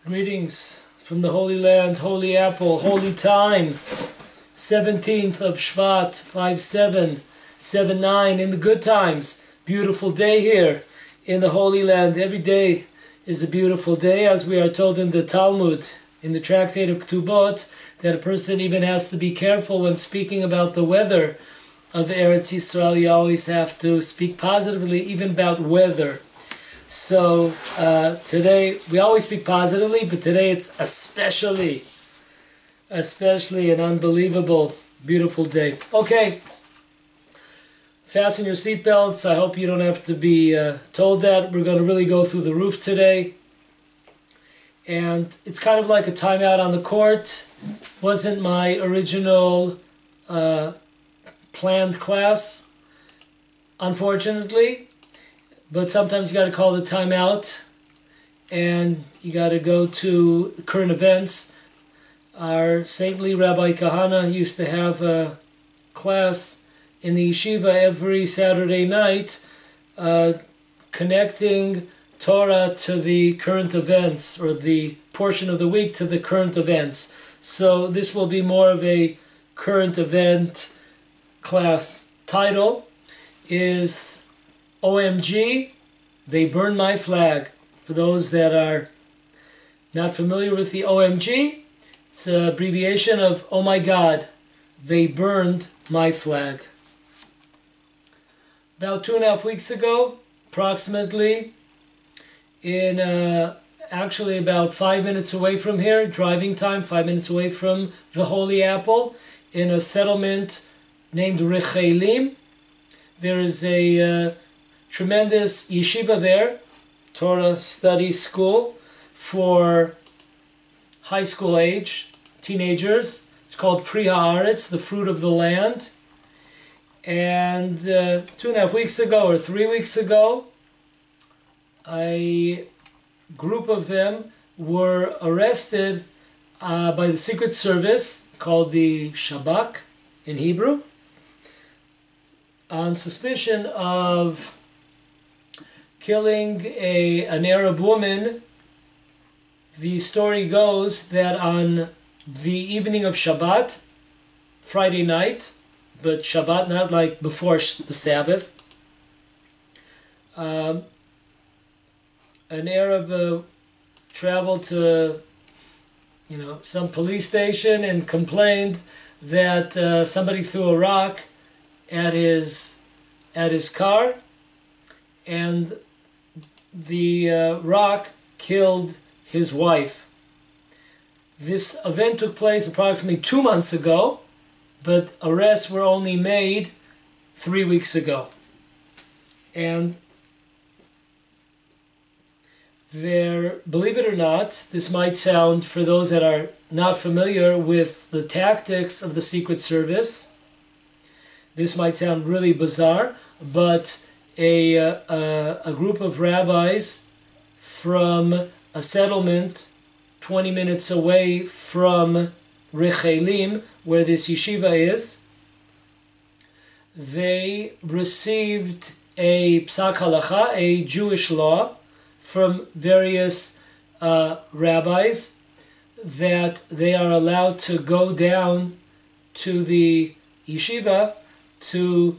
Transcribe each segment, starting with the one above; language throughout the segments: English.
Greetings from the Holy Land, Holy Apple, Holy Time, 17th of Shvat, 5779, in the good times. Beautiful day here in the Holy Land. Every day is a beautiful day, as we are told in the Talmud, in the Tractate of Ketubot, that a person even has to be careful when speaking about the weather of Eretz Yisrael. You always have to speak positively, even about weather. So today, we always speak positively, but today it's especially an unbelievable, beautiful day. Okay, fasten your seatbelts. I hope you don't have to be told that. We're going to really go through the roof today. And it's kind of like a timeout on the court. Wasn't my original planned class, unfortunately. But sometimes you got to call the timeout, and you got to go to current events. Our saintly Rabbi Kahana used to have a class in the yeshiva every Saturday night, connecting Torah to the current events, or the portion of the week to the current events. So this will be more of a current event class. Title is OMG, They Burned My Flag. For those that are not familiar with the OMG, it's an abbreviation of Oh My God, They Burned My Flag. About 2.5 weeks ago, approximately, in actually about 5 minutes away from here, driving time, 5 minutes away from the Holy Apple, in a settlement named Rechelim, there is a tremendous yeshiva there, Torah study school for high school age teenagers. It's called Pri Haaretz, the fruit of the land. And 2.5 weeks ago, or 3 weeks ago, a group of them were arrested by the Secret Service, called the Shabak in Hebrew, on suspicion of killing an Arab woman. The story goes that on the evening of Shabbat, Friday night, but Shabbat not like before the Sabbath, an Arab traveled to some police station and complained that somebody threw a rock at his car, and the rock killed his wife. This event took place approximately 2 months ago, but arrests were only made 3 weeks ago. And believe it or not, this might sound, for those that are not familiar with the tactics of the Secret Service, this might sound really bizarre, but a group of rabbis from a settlement 20 minutes away from Rechelim, where this yeshiva is, they received a psak halacha, a Jewish law, from various rabbis, that they are allowed to go down to the yeshiva to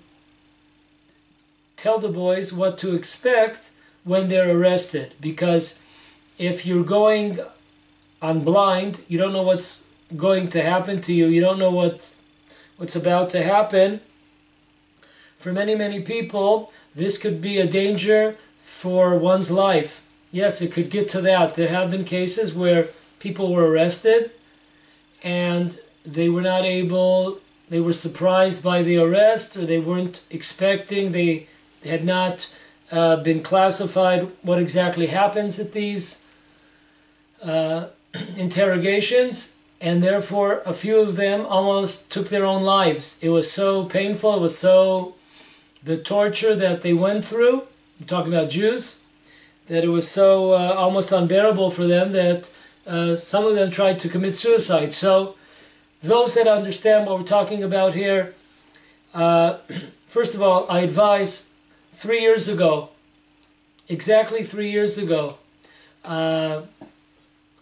tell the boys what to expect when they're arrested. Because if you're going on blind, you don't know what's going to happen to you. You don't know what's about to happen. For many, many people, this could be a danger for one's life. Yes, it could get to that. There have been cases where people were arrested and they were surprised by the arrest, or they weren't expecting, they had not been classified what exactly happens at these interrogations, and therefore a few of them almost took their own lives. It was so painful, it was so, the torture that they went through, I'm talking about Jews, that it was so almost unbearable for them that some of them tried to commit suicide. So those that understand what we're talking about here, first of all, I advise, 3 years ago, exactly 3 years ago,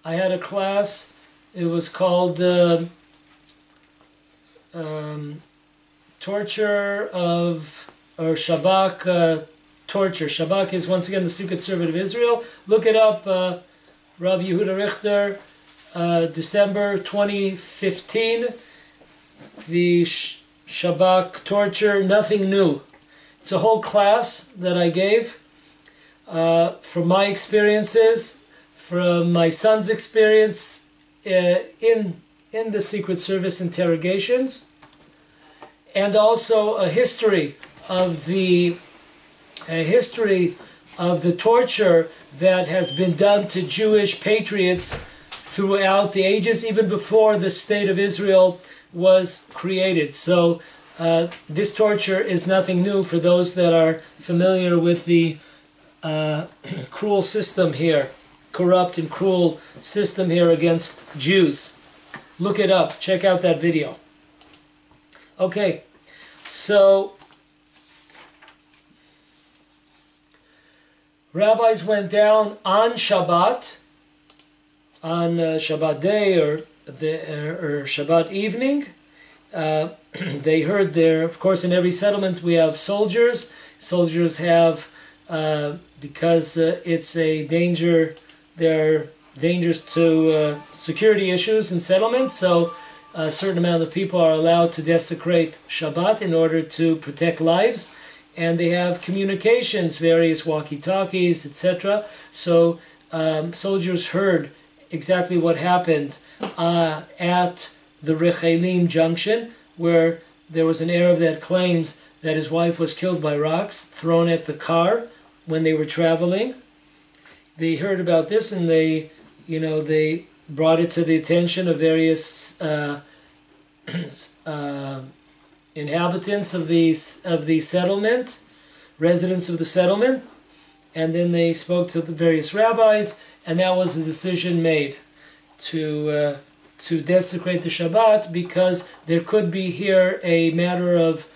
I had a class. It was called Torture of, or Shabak, Torture. Shabak is once again the Secret Service of Israel. Look it up, Rav Richter, December 2015. The Shabak Torture, nothing new. It's a whole class that I gave from my experiences, from my son's experience in the Secret Service interrogations, and also a history of the torture that has been done to Jewish patriots throughout the ages, even before the State of Israel was created. So this torture is nothing new for those that are familiar with the cruel system here, corrupt and cruel system here against Jews. Look it up. Check out that video. Okay, so rabbis went down on Shabbat, on Shabbat day or Shabbat evening. They heard there, of course, in every settlement we have soldiers. Soldiers have, because it's a danger, there are dangers to security issues in settlements, so a certain amount of people are allowed to desecrate Shabbat in order to protect lives, and they have communications, various walkie-talkies, etc. So soldiers heard exactly what happened at the Rechelim junction, where there was an Arab that claims that his wife was killed by rocks thrown at the car when they were traveling. They heard about this, and they brought it to the attention of various inhabitants of the settlement, residents of the settlement, and then they spoke to the various rabbis, and that was the decision made to desecrate the Shabbat, because there could be here a matter of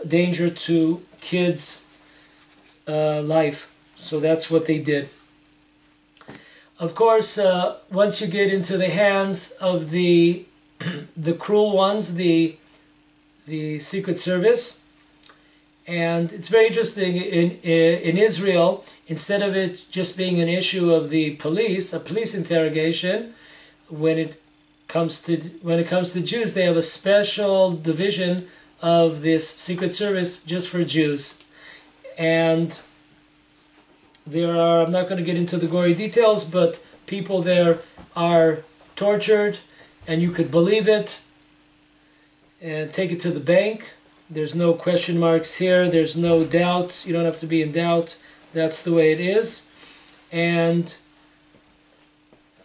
danger to kids' life. So that's what they did. Of course, once you get into the hands of the cruel ones, the Secret Service, and it's very interesting in Israel, instead of it just being an issue of the police, a police interrogation, when it comes to Jews, they have a special division of this Secret Service just for Jews. And there are, I'm not going to get into the gory details, but people there are tortured, and you could believe it, and take it to the bank. There's no question marks here. There's no doubt. You don't have to be in doubt. That's the way it is. And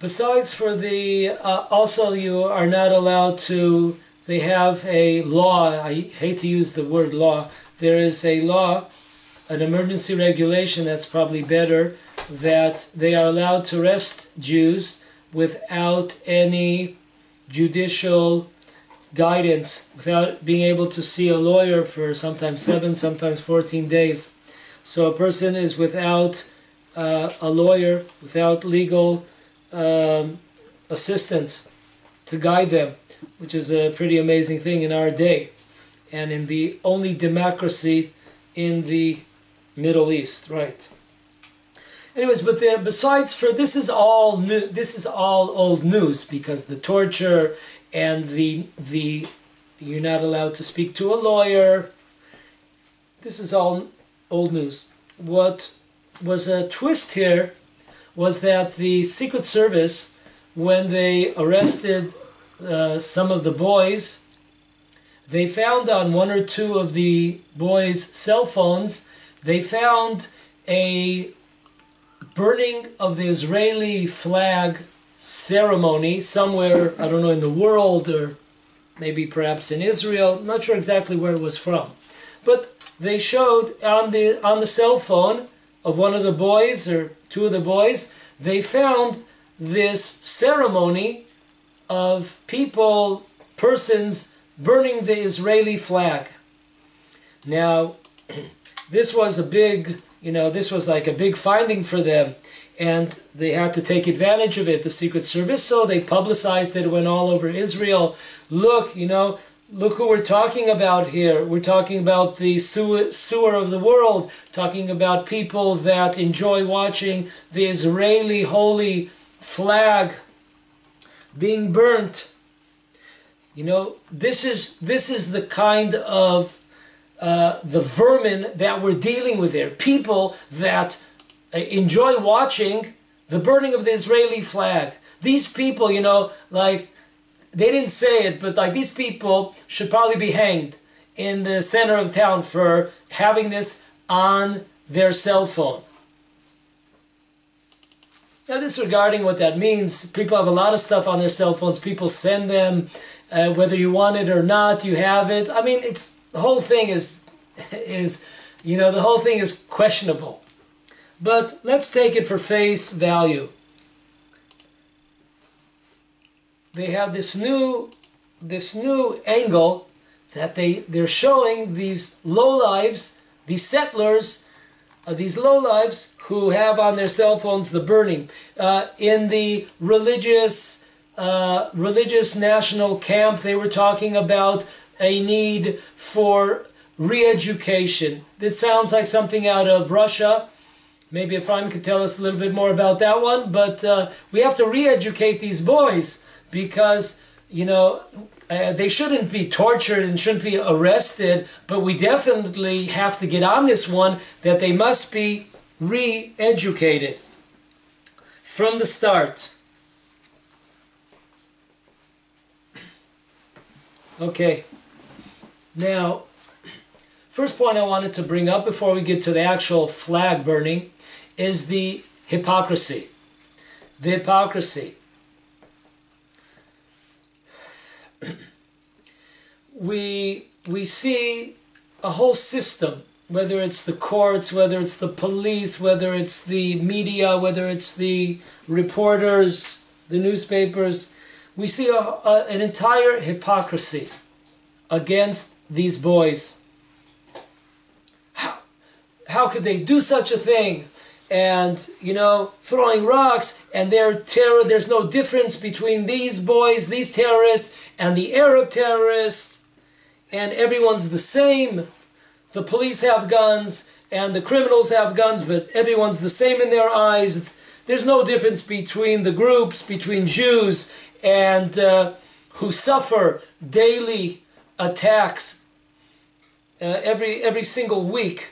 besides for the, also you are not allowed to, they have a law, I hate to use the word law, there is a law, an emergency regulation that's probably better, that they are allowed to arrest Jews without any judicial guidance, without being able to see a lawyer for sometimes 7, sometimes 14 days. So a person is without a lawyer, without legal assistance to guide them, which is a pretty amazing thing in our day, and in the only democracy in the Middle East, right? Anyways, but there, besides for this is all new. This is all old news, because the torture and the you're not allowed to speak to a lawyer. This is all old news. What was a twist here was that the Secret Service, when they arrested some of the boys, they found on 1 or 2 of the boys' cell phones, they found a burning of the Israeli flag ceremony somewhere, I don't know, in the world, or maybe perhaps in Israel. I'm not sure exactly where it was from. But they showed on the cell phone of one of the boys, or 2 of the boys, they found this ceremony of persons burning the Israeli flag. Now, this was a big, this was like a big finding for them. and they had to take advantage of it, the Secret Service, so they publicized it, went all over Israel. Look, look who we're talking about here. We're talking about the sewer of the world, talking about people that enjoy watching the Israeli holy flag being burnt. This is the kind of the vermin that we're dealing with here. People that enjoy watching the burning of the Israeli flag. These people, like, they didn't say it, but like, these people should probably be hanged in the center of town for having this on their cell phone. Now, disregarding what that means, people have a lot of stuff on their cell phones. People send them, whether you want it or not, you have it. I mean, the whole thing is the whole thing is questionable. But let's take it for face value. They have this new angle that they're showing these lowlives, these settlers, these lowlives who have on their cell phones the burning. In the religious national camp, they were talking about a need for re-education. This sounds like something out of Russia. Maybe Ephraim could tell us a little bit more about that one. But we have to re-educate these boys because, they shouldn't be tortured and shouldn't be arrested. But we definitely have to get on this one, that they must be re-educated from the start. Okay. Now, first point I wanted to bring up before we get to the actual flag burning is the hypocrisy. The hypocrisy. We see a whole system, whether it's the courts, whether it's the police, whether it's the media, whether it's the reporters, the newspapers. We see an entire hypocrisy against these boys. How could they do such a thing? And, throwing rocks, and there's no difference between these boys, these terrorists, and the Arab terrorists, and everyone's the same. The police have guns, and the criminals have guns, but everyone's the same in their eyes. There's no difference between the groups, between Jews, and who suffer daily attacks every single week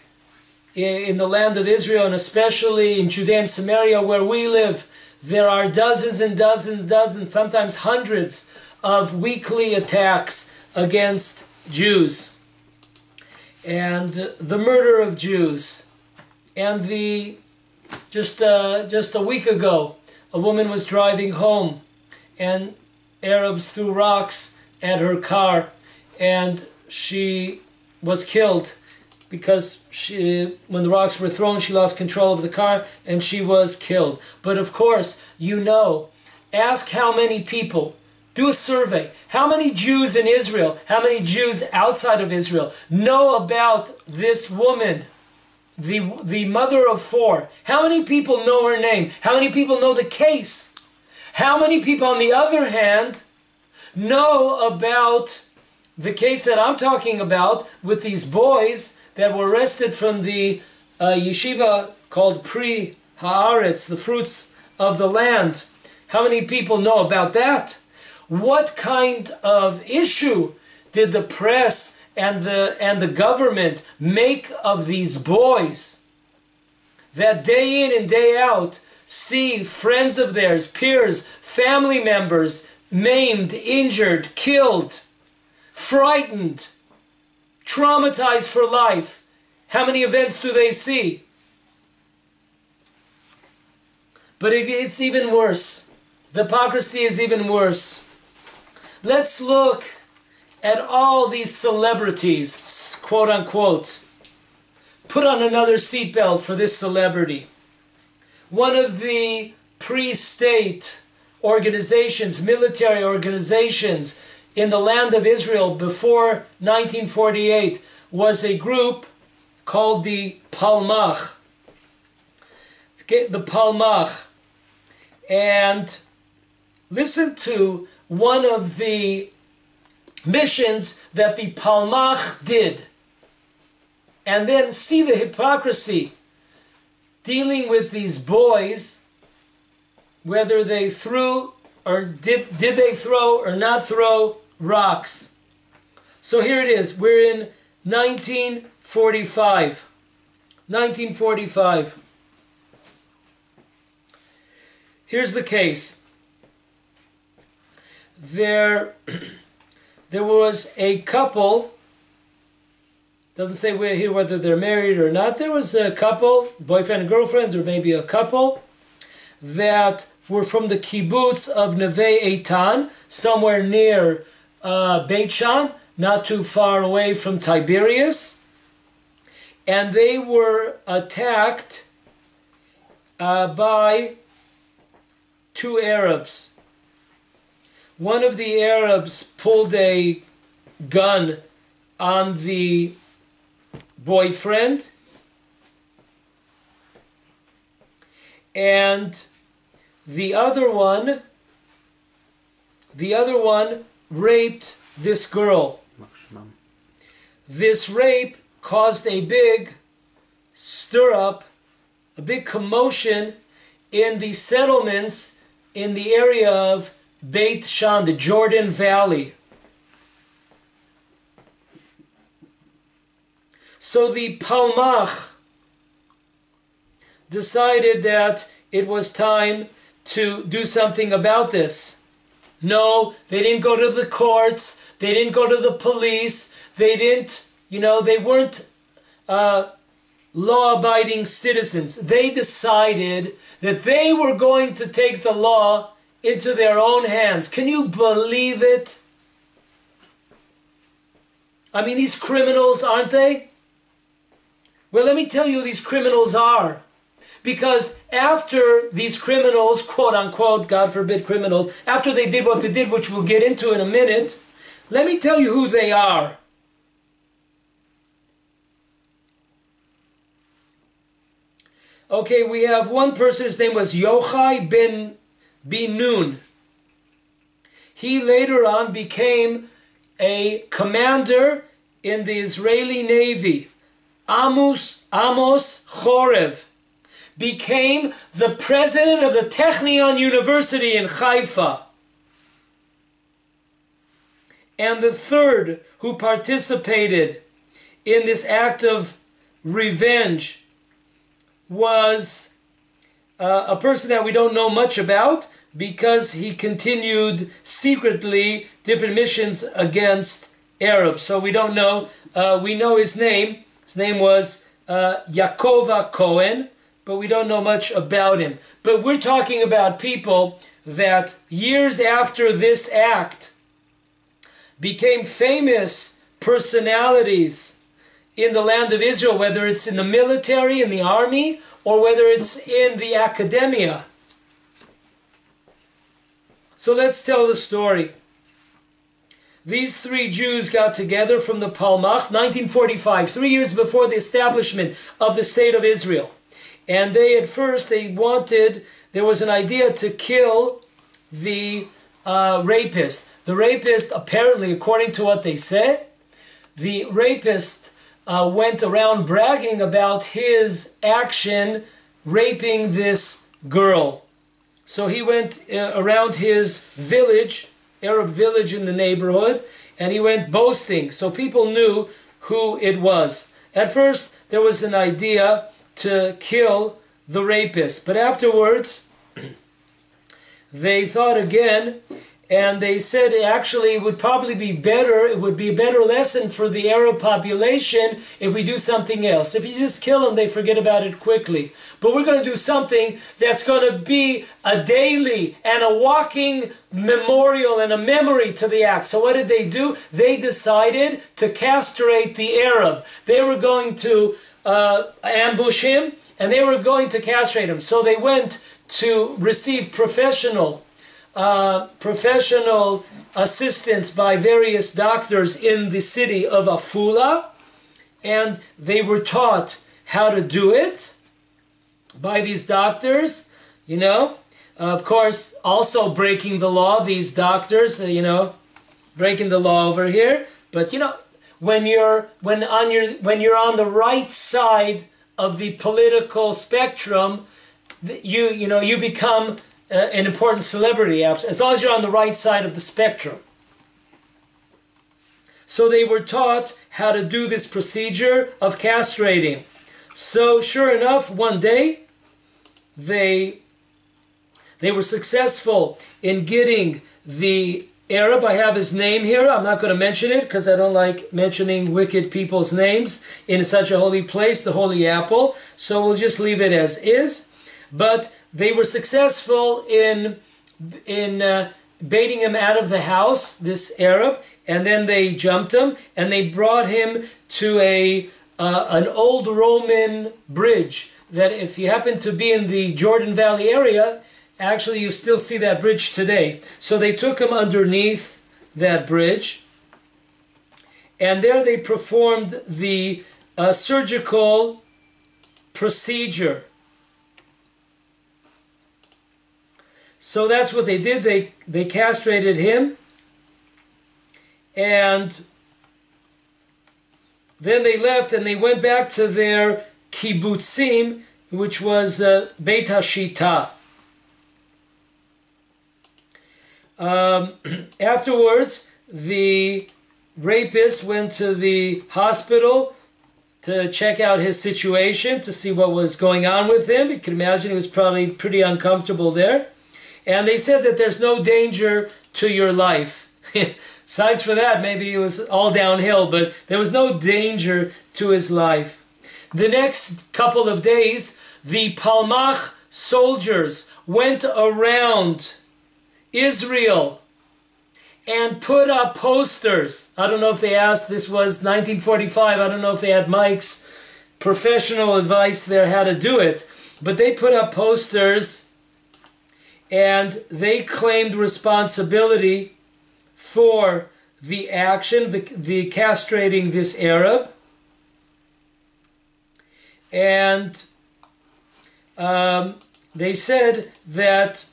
in the land of Israel, and especially in Judea and Samaria where we live. There are dozens and dozens and dozens, sometimes hundreds of weekly attacks against Jews, and the murder of Jews. And just a week ago, a woman was driving home, and Arabs threw rocks at her car, and she was killed because when the rocks were thrown, she lost control of the car, and she was killed. But of course, ask how many people, do a survey, how many Jews in Israel, how many Jews outside of Israel know about this woman, the mother of four. How many people know her name? How many people know the case? How many people, on the other hand, know about the case that I'm talking about with these boys that were arrested from the yeshiva called Pri Haaretz, the fruits of the land? How many people know about that? What kind of issue did the press and the government make of these boys that day in and day out see friends of theirs, peers, family members maimed, injured, killed, frightened, traumatized for life? How many events do they see? But it's even worse. The hypocrisy is even worse. Let's look at all these celebrities, quote unquote. Put on another seatbelt for this celebrity. One of the pre-state organizations, military organizations in the land of Israel before 1948 was a group called the Palmach. okay, the Palmach. And listen to one of the missions that the Palmach did. And then see the hypocrisy dealing with these boys, whether they threw or did they throw or not throw rocks. So here it is. We're in 1945. 1945. Here's the case. There was a couple, doesn't say here whether they're married or not. There was a couple, boyfriend and girlfriend, or maybe a couple, that were from the kibbutz of Neve Eitan, somewhere near Beit Shan, not too far away from Tiberias. And they were attacked by two Arabs. One of the Arabs pulled a gun on the boyfriend, and the other one raped this girl. This rape caused a big stir-up, a big commotion in the settlements in the area of Beit Shan, the Jordan Valley. So the Palmach decided that it was time to do something about this. No, they didn't go to the courts, they didn't go to the police, they didn't, they weren't law-abiding citizens. They decided that they were going to take the law into their own hands. Can you believe it? I mean, these criminals, aren't they? Well, let me tell you who these criminals are. Because after these criminals, quote-unquote, God forbid criminals, after they did what they did, which we'll get into in a minute, let me tell you who they are. Okay, we have one person, his name was Yochai ben Nun. He later on became a commander in the Israeli Navy. Amos Chorev became the president of the Technion University in Haifa. And the third who participated in this act of revenge was a person that we don't know much about, because he continued secretly different missions against Arabs. So we don't know. We know his name. His name was Yaakov Cohen, but we don't know much about him. But we're talking about people that years after this act became famous personalities in the land of Israel, whether it's in the military, in the army, or whether it's in the academia. So let's tell the story. These three Jews got together from the Palmach, 1945, 3 years before the establishment of the State of Israel. And there was an idea to kill the rapist. The rapist, apparently, according to what they said, the rapist went around bragging about his action raping this girl. So he went around his village, Arab village in the neighborhood, and he went boasting. So people knew who it was. At first, there was an idea to kill the rapist. But afterwards, they thought again, and they said actually it would probably be better, it would be a better lesson for the Arab population if we do something else. If you just kill them, they forget about it quickly. But we're going to do something that's going to be a daily and a walking memorial and a memory to the act. So what did they do? They decided to castrate the Arab. They were going to ambush him, and they were going to castrate him. So they went to receive professional assistance by various doctors in the city of Afula, and they were taught how to do it. by these doctors, you know. Of course, also breaking the law, these doctors, you know, breaking the law over here. But, you know, when you're on the right side of the political spectrum, you become an important celebrity as long as you're on the right side of the spectrum. So they were taught how to do this procedure of castrating. So sure enough, one day they were successful in getting the Arab. I have his name here. I'm not going to mention it because I don't like mentioning wicked people's names in such a holy place, the Holy Apple. So we'll just leave it as is. But they were successful in baiting him out of the house, this Arab, and then they jumped him and they brought him to an old Roman bridge that if you happen to be in the Jordan Valley area, actually you still see that bridge today. So they took him underneath that bridge and there they performed the surgical procedure. So that's what they did. They castrated him and then they left and they went back to their kibbutzim, which was Beit HaShita. Afterwards, the rapist went to the hospital to check out his situation, to see what was going on with him. You can imagine he was probably pretty uncomfortable there. And they said that there's no danger to your life. Besides for that, maybe it was all downhill, but there was no danger to his life. The next couple of days, the Palmach soldiers went around Israel and put up posters. I don't know if they asked, this was 1945, I don't know if they had Mike's professional advice there how to do it, but they put up posters and they claimed responsibility for the action, the castrating this Arab. And they said that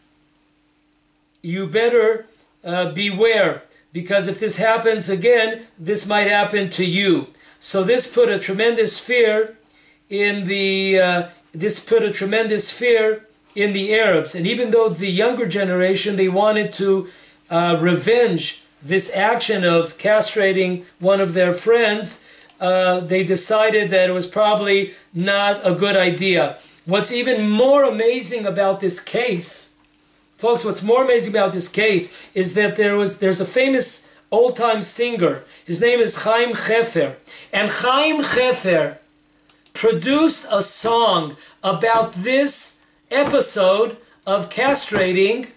you better beware, because if this happens again, this might happen to you. So this put a tremendous fear in the Arabs. And even though the younger generation, they wanted to revenge this action of castrating one of their friends, they decided that it was probably not a good idea. What's even more amazing about this case, folks, what's more amazing about this case is that there's a famous old-time singer. His name is Chaim Chefer. And Chaim Chefer produced a song about this episode of castrating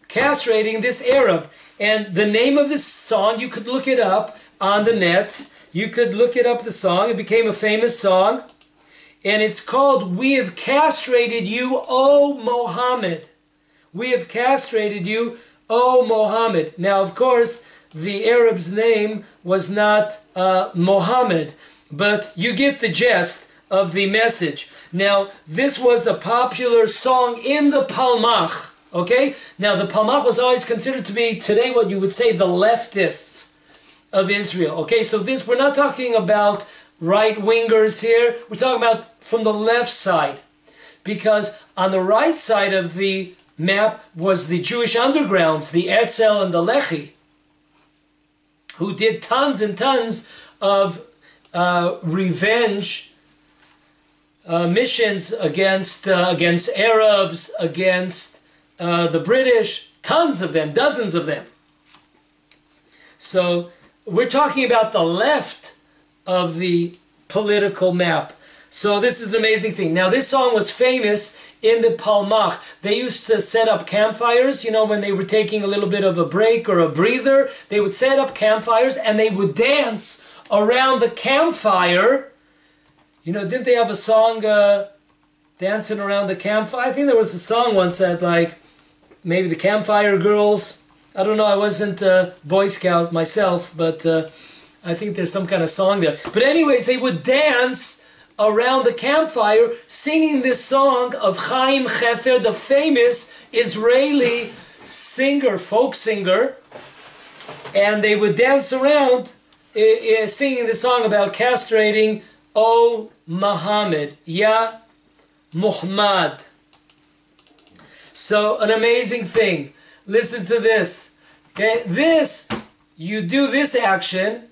this Arab. And the name of this song, you could look it up on the net. You could look it up, the song. It became a famous song. And it's called, "We Have Castrated You, O Mohammed." We have castrated you, O Mohammed. Now, of course, the Arab's name was not Mohammed, but you get the gist of the message. Now, this was a popular song in the Palmach, okay? Now, the Palmach was always considered to be, today, what you would say, the leftists of Israel, okay? So this, we're not talking about right-wingers here. We're talking about from the left side, because on the right side of the map was the Jewish undergrounds, the Etzel and the Lehi, who did tons and tons of revenge missions against Arabs, against the British, tons of them, dozens of them. So we're talking about the left of the political map. So this is an amazing thing. Now this song was famous in the Palmach. They used to set up campfires, you know, when they were taking a little bit of a break or a breather, they would set up campfires and they would dance around the campfire. You know, didn't they have a song, Dancing Around the Campfire? I think there was a song once that, like, maybe the Campfire Girls. I don't know, I wasn't a Boy Scout myself, but I think there's some kind of song there. But anyways, they would dance around the campfire singing this song of Chaim Chefer, the famous Israeli singer, folk singer, and they would dance around singing the song about castrating O Muhammad, Ya Muhammad. So an amazing thing. Listen to this. Okay, you do this action,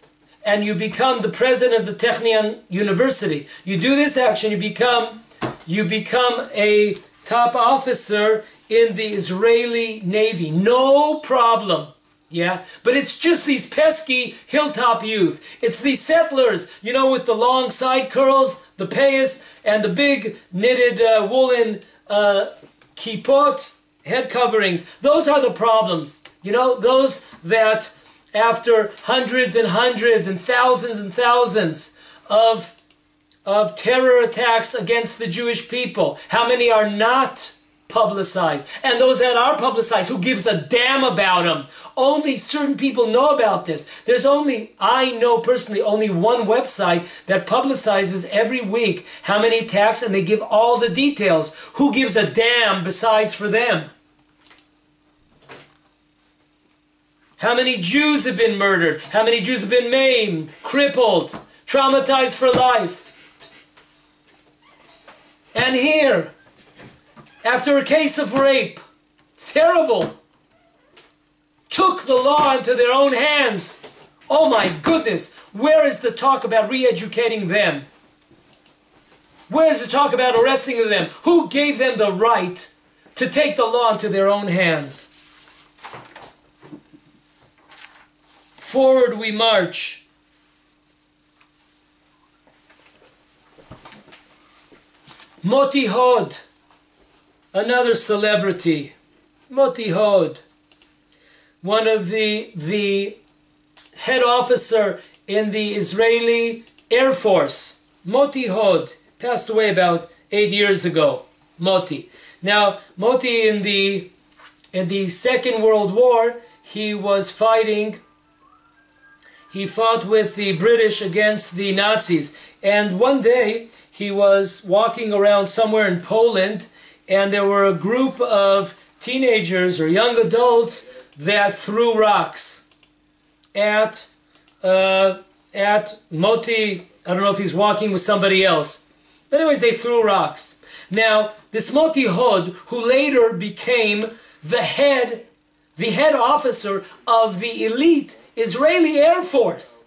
and you become the president of the Technion University. You do this action, you become a top officer in the Israeli Navy. No problem. Yeah, but it's just these pesky hilltop youth. It's these settlers, you know, with the long side curls, the payas, and the big knitted woolen kippot, head coverings. Those are the problems. You know, those that after hundreds and hundreds and thousands of terror attacks against the Jewish people, how many are not publicized? And those that are publicized, who gives a damn about them? Only certain people know about this. There's only, I know personally, only one website that publicizes every week how many attacks, and they give all the details. Who gives a damn besides for them? How many Jews have been murdered? How many Jews have been maimed, crippled, traumatized for life? And here, after a case of rape, it's terrible, took the law into their own hands. Oh my goodness, where is the talk about re-educating them? Where is the talk about arresting them? Who gave them the right to take the law into their own hands? Forward we march. Moti Hod, another celebrity. Moti Hod, one of the head officer in the Israeli Air Force. Moti Hod passed away about 8 years ago. Moti. Now, Moti in the Second World War, he was fighting. He fought with the British against the Nazis. And one day, he was walking around somewhere in Poland, and there were a group of teenagers or young adults that threw rocks at Moti. I don't know if he's walking with somebody else. But anyways, they threw rocks. Now, this Moti Hod, who later became the head officer of the elite Israeli Air Force,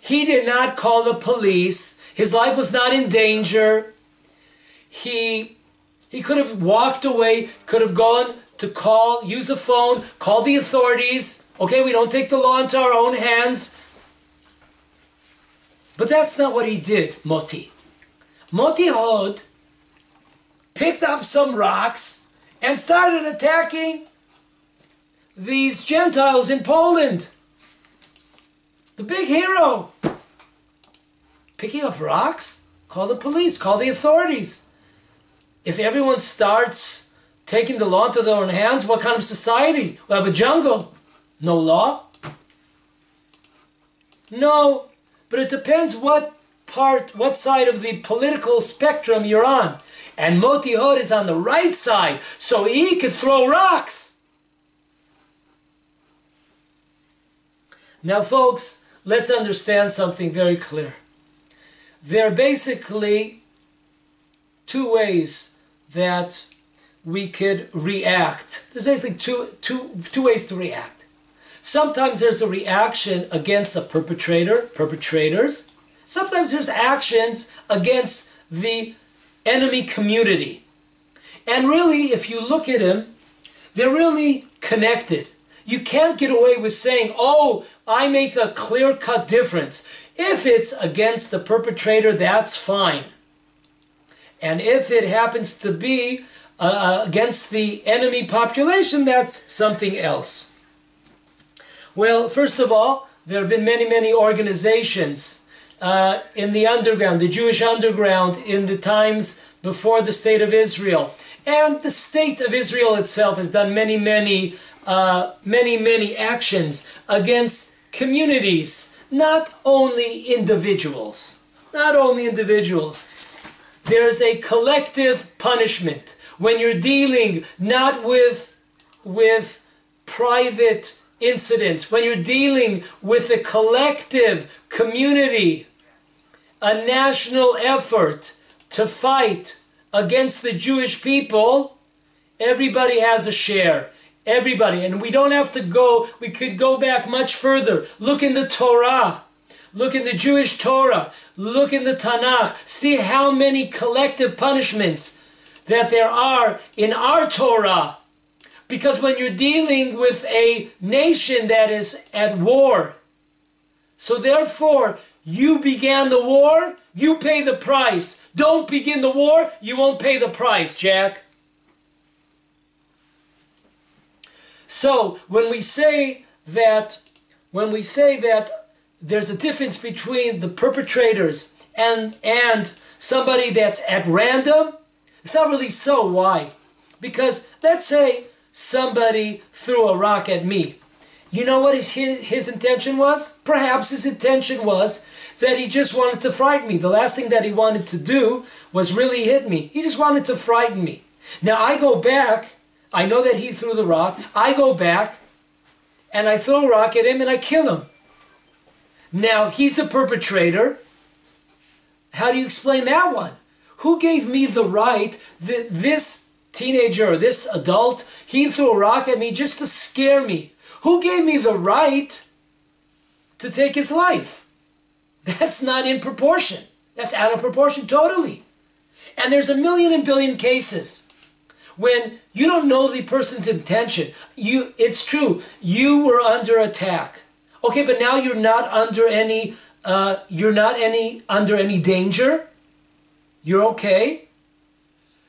he did not call the police. His life was not in danger. He could have walked away, could have gone to use a phone, call the authorities. Okay, we don't take the law into our own hands. But that's not what he did, Moti. Moti Hod picked up some rocks and started attacking these Gentiles in Poland. The big hero. Picking up rocks? Call the police, call the authorities. If everyone starts taking the law into their own hands, what kind of society? We'll have a jungle. No law? No, but it depends what side of the political spectrum you're on. And Moti Hod is on the right side, so he could throw rocks. Now, folks, let's understand something very clear. There are basically two ways that we could react. There's basically two ways to react. Sometimes there's a reaction against the perpetrators. Sometimes there's actions against the enemy community. And really, if you look at them, they're really connected. You can't get away with saying, oh, I make a clear-cut difference. If it's against the perpetrator, that's fine. And if it happens to be against the enemy population, that's something else. Well, first of all, there have been many organizations in the underground, the Jewish underground, in the times before the State of Israel. And the State of Israel itself has done many actions against communities, not only individuals. not only individuals. There's a collective punishment when you're dealing not with private incidents, when you're dealing with a collective community, a national effort to fight against the Jewish people. Everybody has a share. Everybody. And we don't have to go, we could go back much further. Look in the Torah. Look in the Jewish Torah. Look in the Tanakh. See how many collective punishments that there are in our Torah. Because when you're dealing with a nation that is at war, so therefore, you began the war, you pay the price. Don't begin the war, you won't pay the price, Jack. So when we say that there's a difference between the perpetrators and somebody that's at random, it's not really so. Why? Because let's say somebody threw a rock at me. You know what his intention was? Perhaps his intention was that he just wanted to frighten me. The last thing that he wanted to do was really hit me. He just wanted to frighten me. Now I go back, I know that he threw the rock, I go back and I throw a rock at him and I kill him. Now he's the perpetrator. How do you explain that one? Who gave me the right that this teenager or this adult, he threw a rock at me just to scare me? Who gave me the right to take his life? That's not in proportion. That's out of proportion totally. And there's a million and billion cases when you don't know the person's intention. It's true, you were under attack. Okay, but now you're not under any danger. You're okay.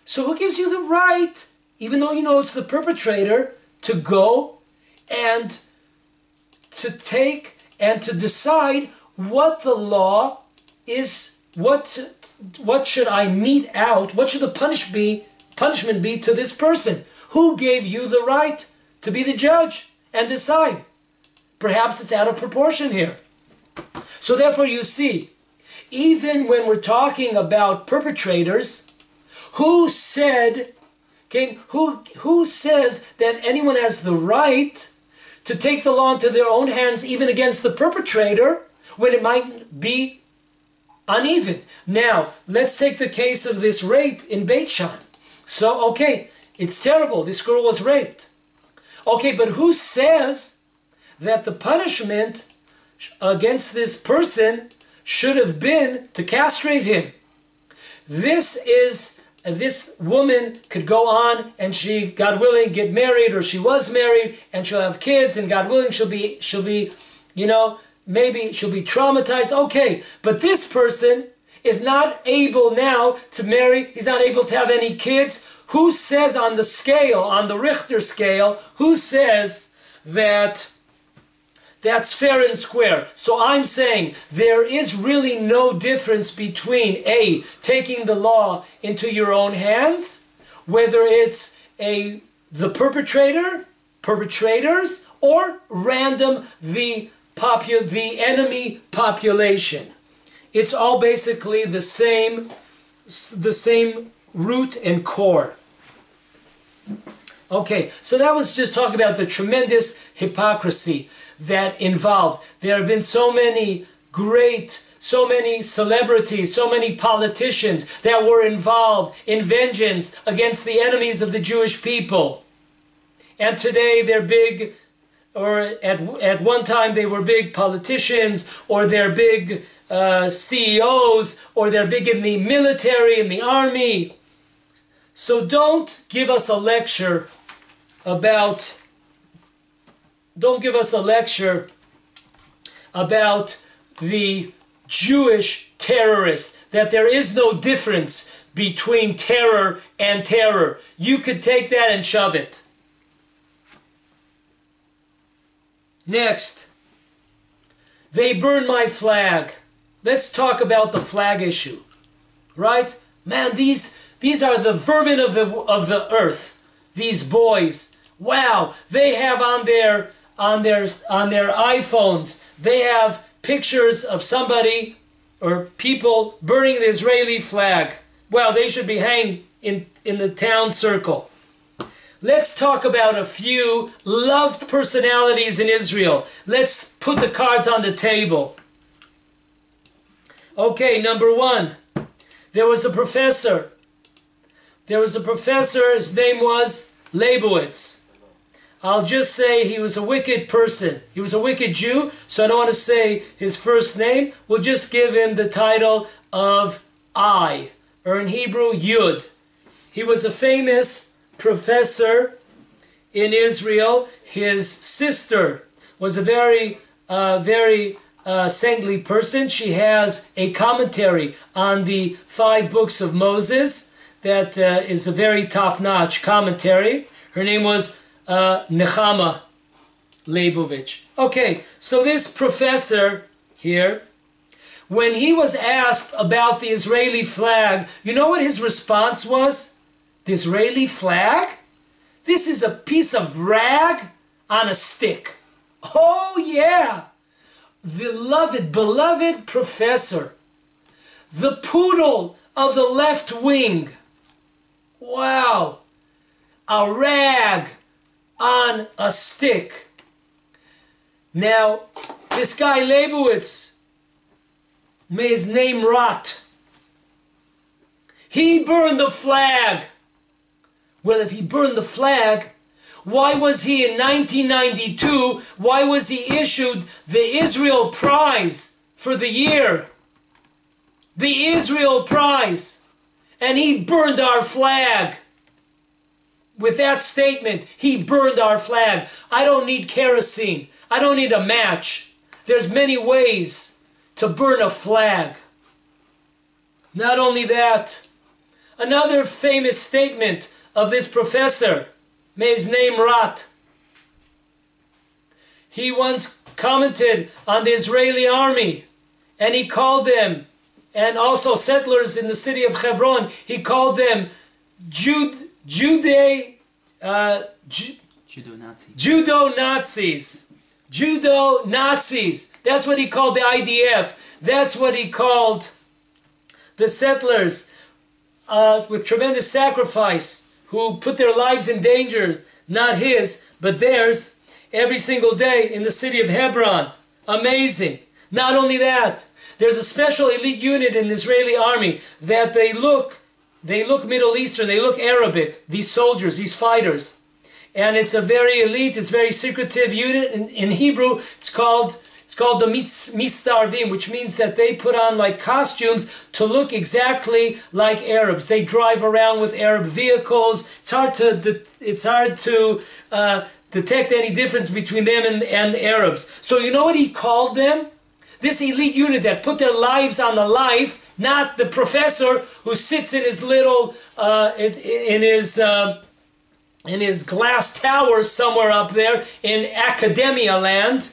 So who gives you the right, even though you know it's the perpetrator, to go and to take and to decide what the law is, what should I mete out, what should the punishment be to this person? Who gave you the right to be the judge and decide? Perhaps it's out of proportion here. So therefore you see, even when we're talking about perpetrators, who says that anyone has the right to take the law into their own hands even against the perpetrator when it might be uneven? Now, let's take the case of this rape in Beit Shan. So, okay, it's terrible. This girl was raped. Okay, but who says that the punishment against this person should have been to castrate him? This woman could go on and she, God willing, get married, or she was married and she'll have kids, and God willing she'll be, you know, maybe she'll be traumatized. Okay, but this person is not able now to marry. He's not able to have any kids. Who says on the scale, on the Richter scale, who says that that's fair and square? So I'm saying there is really no difference between taking the law into your own hands, whether it's the perpetrators, or random the enemy population. It's all basically the same root and core. Okay, so that was just talking about the tremendous hypocrisy that involved. There have been so many celebrities, so many politicians that were involved in vengeance against the enemies of the Jewish people. And today they're big, or at one time they were big politicians, or they're big CEOs, or they're big in the military, in the army. So don't give us a lecture about the Jewish terrorists, that there is no difference between terror and terror. You could take that and shove it. Next, they burn my flag. Let's talk about the flag issue, right? Man, these are the vermin of the earth. These boys, wow! They have on their iPhones, they have pictures of somebody, or people burning the Israeli flag. Well, they should be hanged in the town circle. Let's talk about a few loved personalities in Israel. Let's put the cards on the table. Okay, number one. There was a professor. His name was Leibowitz. I'll just say he was a wicked person. He was a wicked Jew, so I don't want to say his first name. We'll just give him the title of I, or in Hebrew, Yud. He was a famous professor in Israel. His sister was a very saintly person. She has a commentary on the 5 books of Moses that is a very top-notch commentary. Her name was Nechama Leibovich. Okay, so this professor here, when he was asked about the Israeli flag, you know what his response was? The Israeli flag? This is a piece of rag on a stick. Oh yeah! The beloved professor. The poodle of the left wing. Wow! A rag on a stick. Now, this guy Leibowitz, may his name rot. He burned the flag. Well, if he burned the flag, why was he in 1992, why was he issued the Israel Prize for the year? The Israel Prize. And he burned our flag. With that statement, he burned our flag. I don't need kerosene. I don't need a match. There's many ways to burn a flag. Not only that, another famous statement of this professor, may his name rot. He once commented on the Israeli army, and he called them, and also settlers in the city of Hebron, he called them Judo-Nazis. Judo-Nazis. That's what he called the IDF. That's what he called the settlers with tremendous sacrifice, who put their lives in danger, not his, but theirs, every single day in the city of Hebron. Amazing. Not only that, there's a special elite unit in the Israeli army that they look Middle Eastern, they look Arabic, these soldiers, these fighters. And it's a very elite, it's very secretive unit. In Hebrew, it's called the Mistarvim, which means that they put on like costumes to look exactly like Arabs. They drive around with Arab vehicles. It's hard to detect any difference between them and the Arabs. So you know what he called them? This elite unit that put their lives on the line, not the professor who sits in his little in his glass tower somewhere up there in academia land.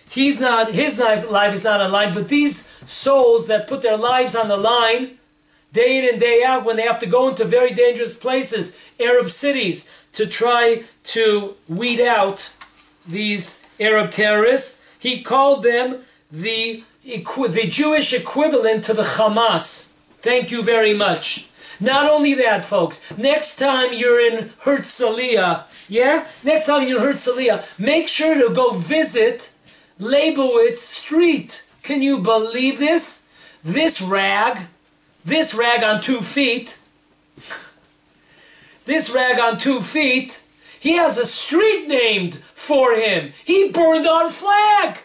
His life is not on the line, but these souls that put their lives on the line day in and day out when they have to go into very dangerous places, Arab cities, to try to weed out these Arab terrorists, he called them the Jewish equivalent to the Hamas. Thank you very much. Not only that, folks, next time you're in Herzliya, make sure to go visit Leibowitz Street. Can you believe this? This rag on 2 feet, he has a street named for him. He burned our flag.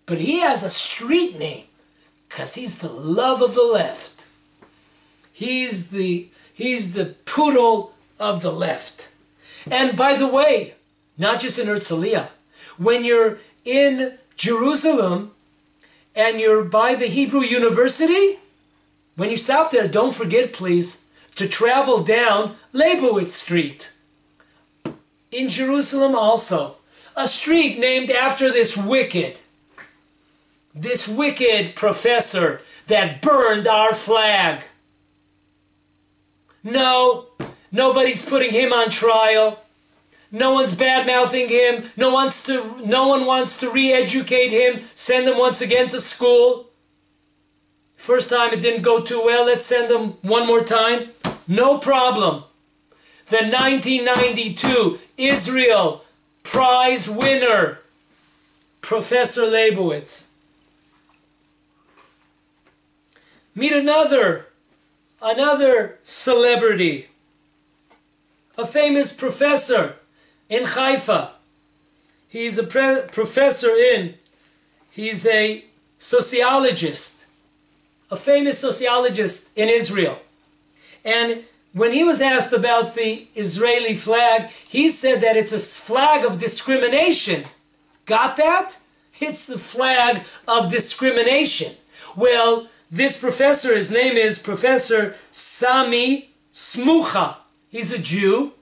But he has a street name because he's the love of the left. He's the poodle of the left. And by the way, not just in Herzliya, when you're in Jerusalem and you're by the Hebrew University, when you stop there, don't forget, please, to travel down Leibowitz Street. In Jerusalem also, a street named after this wicked professor that burned our flag. No, nobody's putting him on trial. No one's bad-mouthing him. No one wants to re-educate him, send him once again to school. First time it didn't go too well. Let's send them one more time. No problem. The 1992 Israel Prize winner, Professor Leibowitz. Meet another celebrity, a famous professor in Haifa. He's a professor he's a sociologist, a famous sociologist in Israel. And when he was asked about the Israeli flag, he said that it's a flag of discrimination. Got that? It's the flag of discrimination. Well, this professor, his name is Professor Sami Smucha. He's a Jew.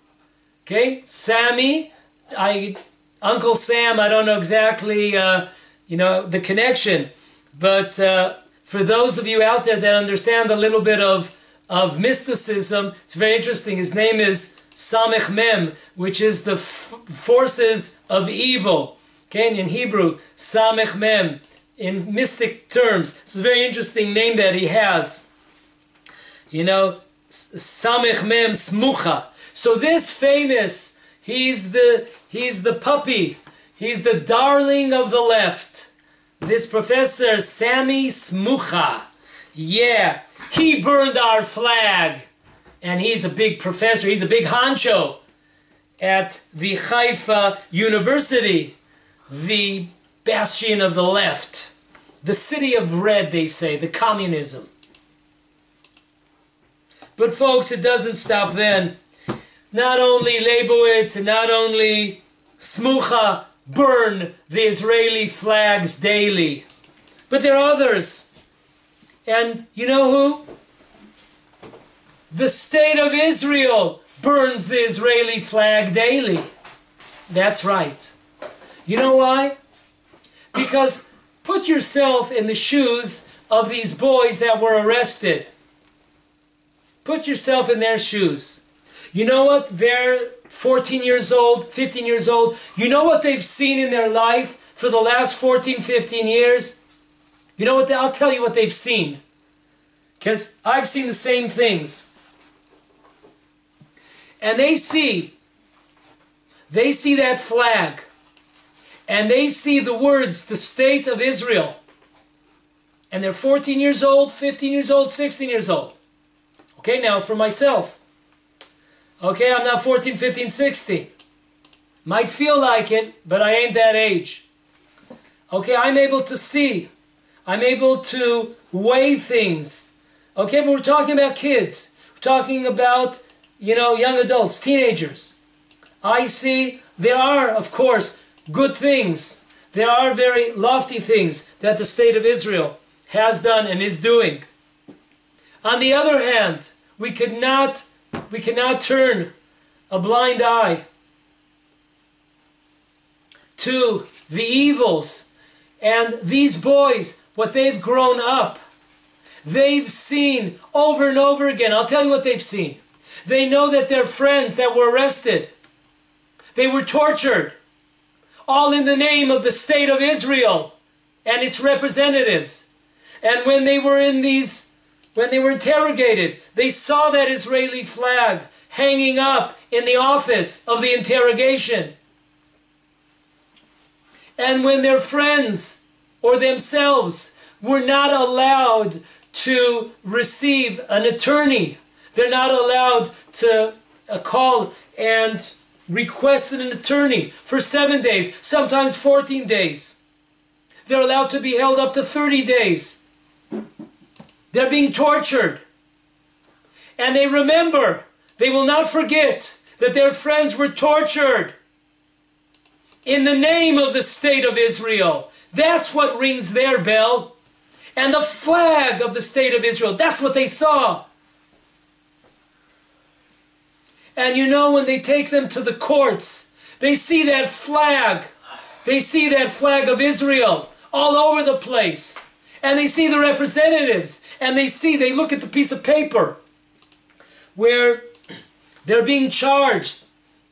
Okay, Sami, Uncle Sam, I don't know exactly, the connection. But for those of you out there that understand a little bit of mysticism, it's very interesting. His name is Samech Mem, which is the forces of evil. Okay, and in Hebrew, Samech Mem, in mystic terms. It's a very interesting name that he has. Samech Mem Smucha. So this famous, he's the puppy, he's the darling of the left. This Professor Sami Smucha. Yeah, he burned our flag. And he's a big professor, he's a big honcho at the Haifa University, the bastion of the left, the city of red, they say, the communism. But folks, it doesn't stop then. Not only Leibowitz and not only Smucha burn the Israeli flags daily, but there are others. And you know who? The state of Israel burns the Israeli flag daily. That's right. You know why? Because put yourself in the shoes of these boys that were arrested. Put yourself in their shoes. You know what? They're 14 years old, 15 years old. You know what they've seen in their life for the last 14, 15 years? You know what? I'll tell you what they've seen. Because I've seen the same things. And they see that flag. And they see the words, the state of Israel. And they're 14 years old, 15 years old, 16 years old. Okay, now for myself. Okay, I'm not 14, 15, 16. Might feel like it, but I ain't that age. Okay, I'm able to see. I'm able to weigh things. Okay, but we're talking about kids. We're talking about, young adults, teenagers. I see there are, of course, good things. There are very lofty things that the state of Israel has done and is doing. On the other hand, we cannot turn a blind eye to the evils. And these boys, what they've grown up, they've seen over and over again. I'll tell you what they've seen. They know that their friends that were arrested, they were tortured, all in the name of the state of Israel and its representatives. And when they were interrogated, they saw that Israeli flag hanging up in the office of the interrogation. And when their friends or themselves were not allowed to receive an attorney, they're not allowed to call and request an attorney for 7 days, sometimes 14 days. They're allowed to be held up to 30 days. They're being tortured. And they remember, they will not forget that their friends were tortured in the name of the state of Israel. That's what rings their bell. And the flag of the state of Israel, that's what they saw. And when they take them to the courts, they see that flag. They see that flag of Israel all over the place. And they see the representatives. And they look at the piece of paper where they're being charged,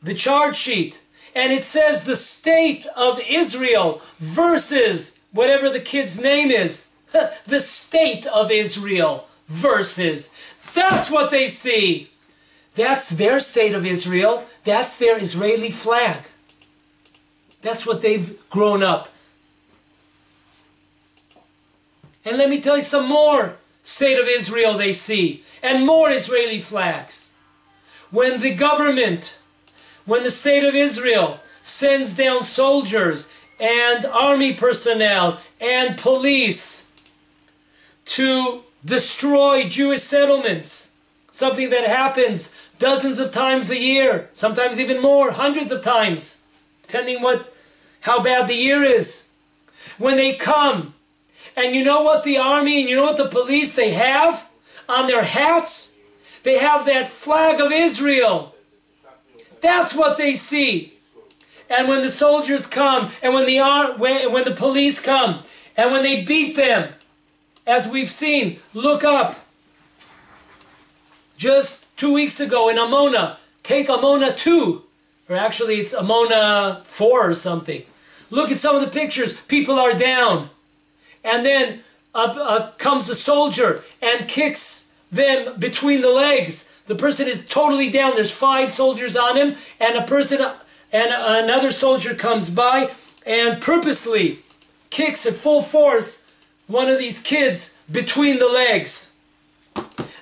the charge sheet. And it says the state of Israel versus whatever the kid's name is. The state of Israel versus. That's what they see. That's their state of Israel. That's their Israeli flag. That's what they've grown up. And let me tell you some more state of Israel they see. And more Israeli flags. When the government, when the state of Israel sends down soldiers and army personnel and police to destroy Jewish settlements, something that happens dozens of times a year, sometimes even more, hundreds of times, depending how bad the year is. When they come, and you know what the army and you know what the police they have on their hats? They have that flag of Israel. That's what they see. And when the soldiers come, and when the police come, and when they beat them, as we've seen, look up. Just 2 weeks ago in Amona, take Amona 2, or actually it's Amona 4 or something. Look at some of the pictures. People are down. And then comes a soldier and kicks them between the legs. The person is totally down. There's 5 soldiers on him, and another soldier comes by and purposely kicks at full force one of these kids between the legs.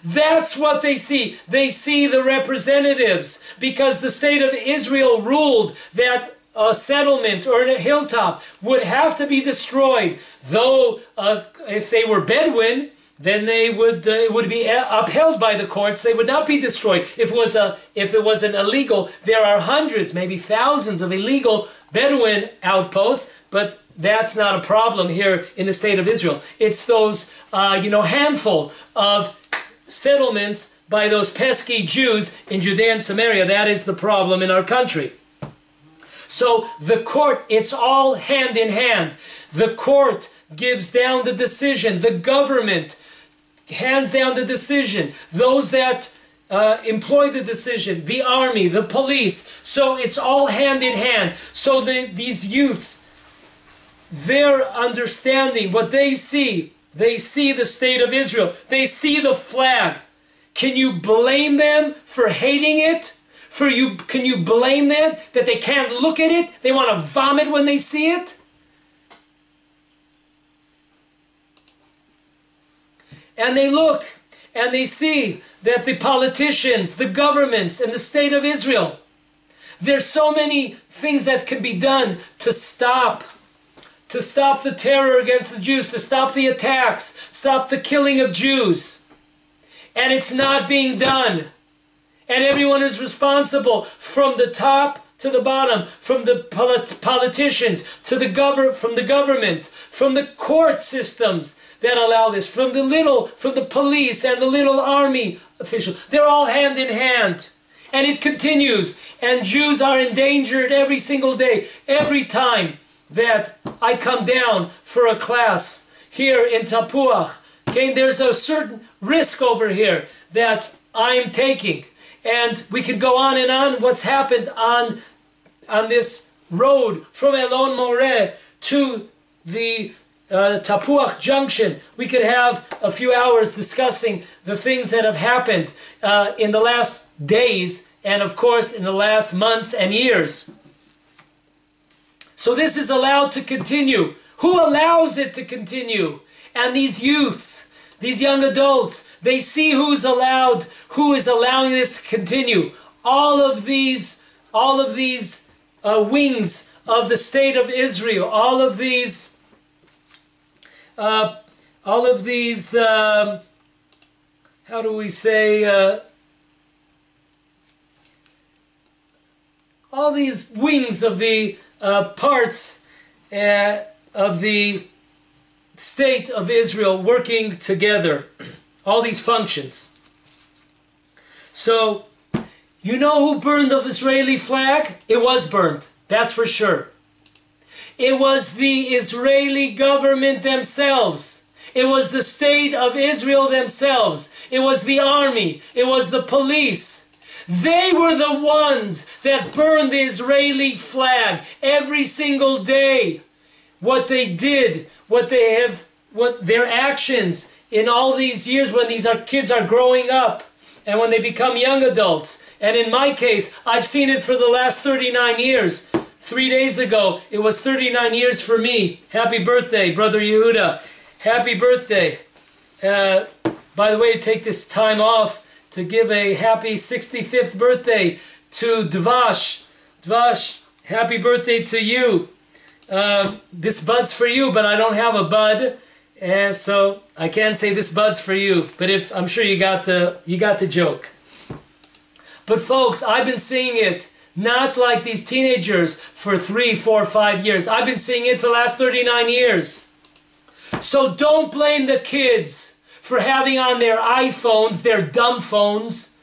That's what they see. They see the representatives, because the state of Israel ruled that a settlement or a hilltop would have to be destroyed. Though if they were Bedouin, then it would be upheld by the courts. They would not be destroyed. If it was an illegal, there are hundreds, maybe thousands of illegal Bedouin outposts, but that's not a problem here in the state of Israel. It's those handful of settlements by those pesky Jews in Judea and Samaria. That is the problem in our country. So the court, it's all hand in hand. The court gives down the decision. The government hands down the decision. Those that employ the decision, the army, the police. So it's all hand in hand. So these youths, their understanding, what they see the state of Israel. They see the flag. Can you blame them for hating it? Can you blame them that they can't look at it? They want to vomit when they see it? And they look and they see that the politicians, the governments, and the state of Israel, there's so many things that can be done to stop the terror against the Jews, to stop the attacks, stop the killing of Jews. And it's not being done. And everyone is responsible, from the top to the bottom, from the politicians to from the government, from the court systems that allow this, from the police and the little army officials. They're all hand in hand. And it continues. And Jews are endangered every single day, every time that I come down for a class here in Tapuach. Okay, there's a certain risk over here that I'm taking. And we can go on and on what's happened on this road from Elon Moreh to the Tapuach Junction. We could have a few hours discussing the things that have happened in the last days and, of course, in the last months and years. So this is allowed to continue. Who allows it to continue? And these youths, these young adults, they see who is allowing this to continue. All of these wings of the state of Israel, all of these how do we say, all these wings of the parts of the state of Israel working together, all these functions. So, you know who burned the Israeli flag? It was burned, that's for sure. It was the Israeli government themselves. It was the state of Israel themselves. It was the army. It was the police. They were the ones that burned the Israeli flag every single day. What they did, what they have what their actions in all these years when these kids are growing up and when they become young adults. And in my case, I've seen it for the last 39 years. 3 days ago, it was 39 years for me. Happy birthday, Brother Yehuda. Happy birthday. By the way, take this time off to give a happy 65th birthday to Dvash. Dvash, happy birthday to you. This bud's for you, but I don't have a bud. And so I can't say this bud's for you, but I'm sure you got the joke. But folks, I've been seeing it not like these teenagers for 3, 4, 5 years. I've been seeing it for the last 39 years. So don't blame the kids for having on their iPhones, their dumb phones,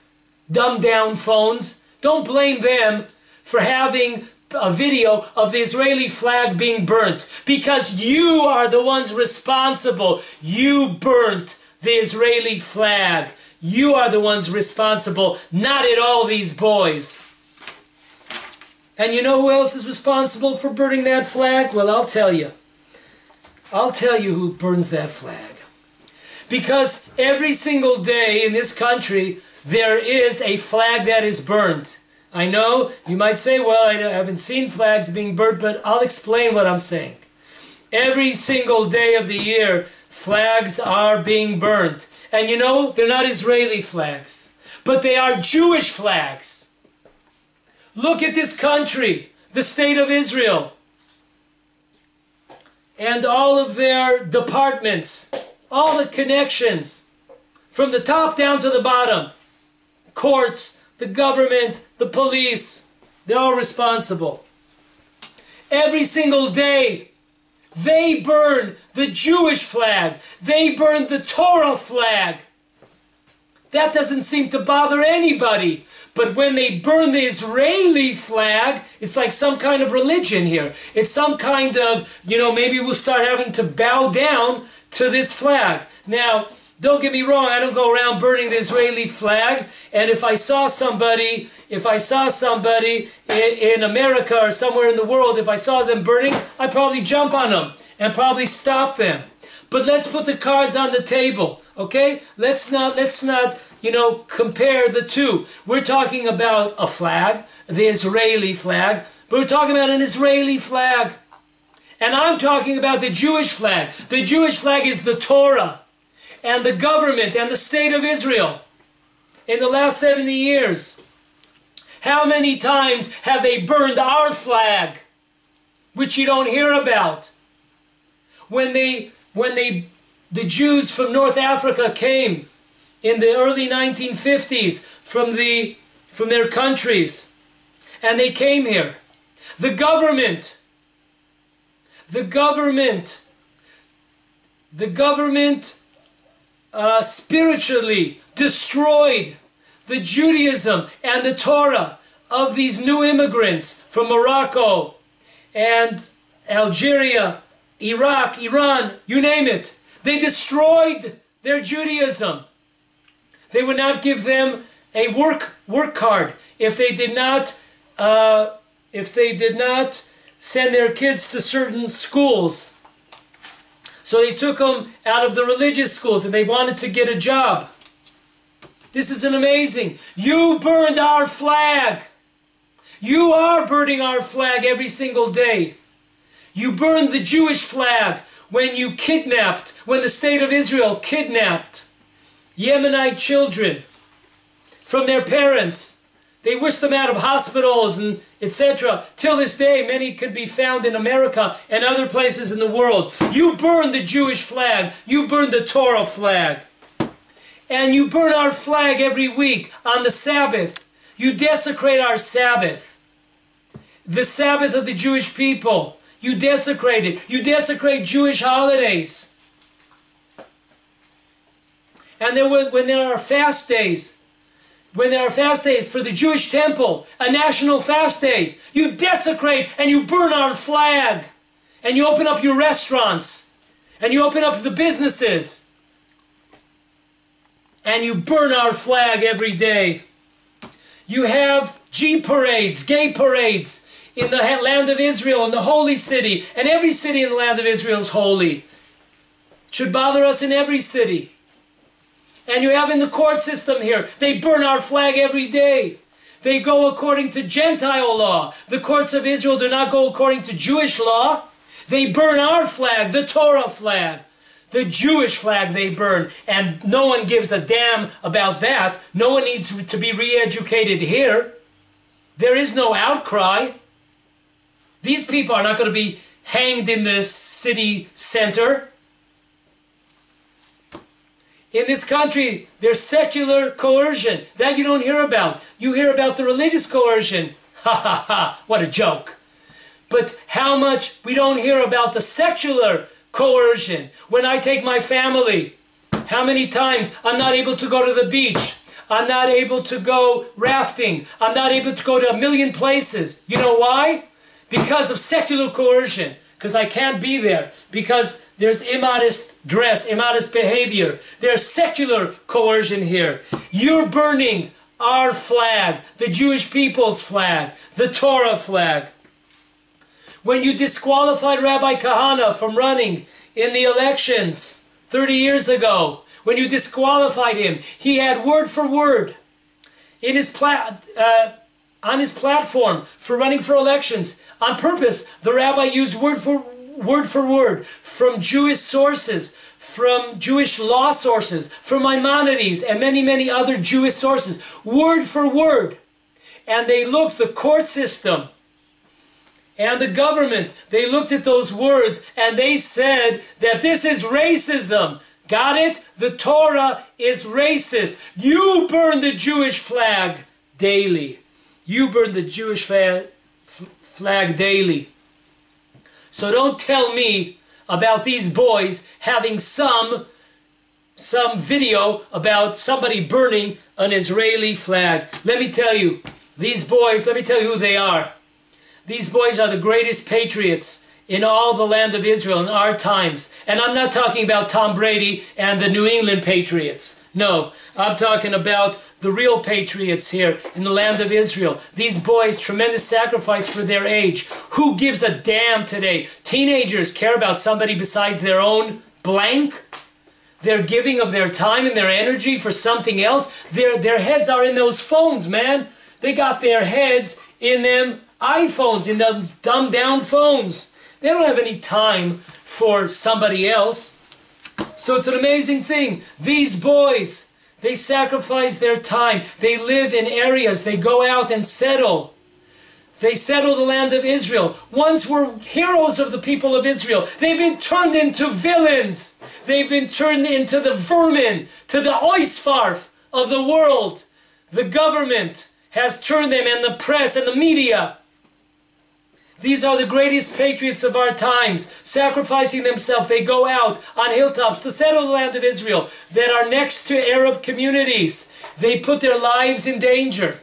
dumbed down phones. Don't blame them for having a video of the Israeli flag being burnt, because you are the ones responsible. You burnt the Israeli flag. You are the ones responsible, not at all these boys. And you know who else is responsible for burning that flag? Well, I'll tell you. I'll tell you who burns that flag. Because every single day in this country, there is a flag that is burned. I know you might say, well, I haven't seen flags being burnt, but I'll explain what I'm saying. Every single day of the year, flags are being burnt. And you know, they're not Israeli flags, but they are Jewish flags. Look at this country, the state of Israel, and all of their departments, all the connections, from the top down to the bottom, courts, the government, the police, they're all responsible. Every single day, they burn the Jewish flag. They burn the Torah flag. That doesn't seem to bother anybody. But when they burn the Israeli flag, it's like some kind of religion here. It's some kind of, maybe we'll start having to bow down to this flag. Now, don't get me wrong, I don't go around burning the Israeli flag. And if I saw somebody in America or somewhere in the world, if I saw them burning, I'd probably jump on them and probably stop them. But let's put the cards on the table, okay? Let's not compare the two. We're talking about a flag, the Israeli flag, but we're talking about an Israeli flag. And I'm talking about the Jewish flag. The Jewish flag is the Torah. And the government and the state of Israel in the last 70 years. How many times have they burned our flag, which you don't hear about? When the Jews from North Africa came in the early 1950s from their countries, and they came here, the government spiritually destroyed the Judaism and the Torah of these new immigrants from Morocco and Algeria, Iraq, Iran, you name it. They destroyed their Judaism. They would not give them a work card if they did not send their kids to certain schools. So they took them out of the religious schools and they wanted to get a job. This is amazing. You burned our flag. You are burning our flag every single day. You burned the Jewish flag when the state of Israel kidnapped Yemenite children from their parents. They wished them out of hospitals and etc. Till this day, many could be found in America and other places in the world. You burn the Jewish flag. You burn the Torah flag. And you burn our flag every week on the Sabbath. You desecrate our Sabbath. The Sabbath of the Jewish people. You desecrate it. You desecrate Jewish holidays. And when there are fast days, for the Jewish temple, a national fast day, you desecrate and you burn our flag. And you open up your restaurants. And you open up the businesses. And you burn our flag every day. You have G parades, gay parades in the land of Israel, in the holy city. And every city in the land of Israel is holy. It should bother us in every city. And you have in the court system here, they burn our flag every day. They go according to Gentile law. The courts of Israel do not go according to Jewish law. They burn our flag, the Torah flag. The Jewish flag they burn. And no one gives a damn about that. No one needs to be re-educated here. There is no outcry. These people are not going to be hanged in the city center. In this country, there's secular coercion. That you don't hear about. You hear about the religious coercion. Ha ha ha, what a joke. But how much we don't hear about the secular coercion. When I take my family, how many times I'm not able to go to the beach. I'm not able to go rafting. I'm not able to go to a million places. You know why? Because of secular coercion. Because I can't be there. Because there's immodest dress, immodest behavior. There's secular coercion here. You're burning our flag, the Jewish people's flag, the Torah flag. When you disqualified Rabbi Kahana from running in the elections 30 years ago, when you disqualified him, he had word for word in his on his platform for running for elections. On purpose, the rabbi used word for word from Jewish sources, from Jewish law sources, from Maimonides and many, many other Jewish sources. Word for word. And they looked, the court system and the government, they looked at those words and they said that this is racism. Got it? The Torah is racist. You burn the Jewish flag daily. You burn the Jewish flag daily. So don't tell me about these boys having some video about somebody burning an Israeli flag. Let me tell you, these boys, let me tell you who they are. These boys are the greatest patriots in all the land of Israel in our times. And I'm not talking about Tom Brady and the New England Patriots. No, I'm talking about the real patriots here in the land of Israel. These boys, tremendous sacrifice for their age. Who gives a damn today? Teenagers care about somebody besides their own blank? They're giving of their time and their energy for something else. Their heads are in those phones, man. They got their heads in them iPhones, in those dumbed down phones. They don't have any time for somebody else. So it's an amazing thing. These boys, they sacrifice their time. They live in areas. They go out and settle. They settle the land of Israel. Once were heroes of the people of Israel. They've been turned into villains. They've been turned into the vermin, to the oisfarf of the world. The government has turned them, and the press and the media. These are the greatest patriots of our times, sacrificing themselves. They go out on hilltops to settle the land of Israel that are next to Arab communities. They put their lives in danger.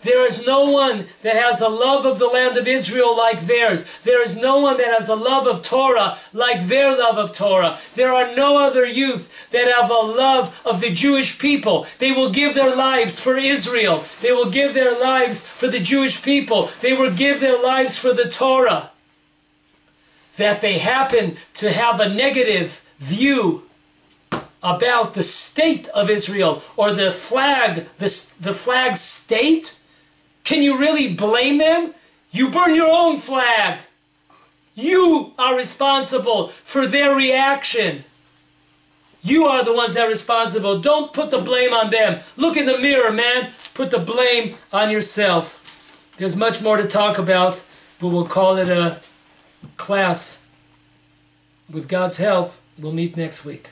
There is no one that has a love of the land of Israel like theirs. There is no one that has a love of Torah like their love of Torah. There are no other youths that have a love of the Jewish people. They will give their lives for Israel. They will give their lives for the Jewish people. They will give their lives for the Torah. That they happen to have a negative view about the state of Israel or the flag, the flag state. Can you really blame them? You burn your own flag. You are responsible for their reaction. You are the ones that are responsible. Don't put the blame on them. Look in the mirror, man. Put the blame on yourself. There's much more to talk about, but we'll call it a class. With God's help, we'll meet next week.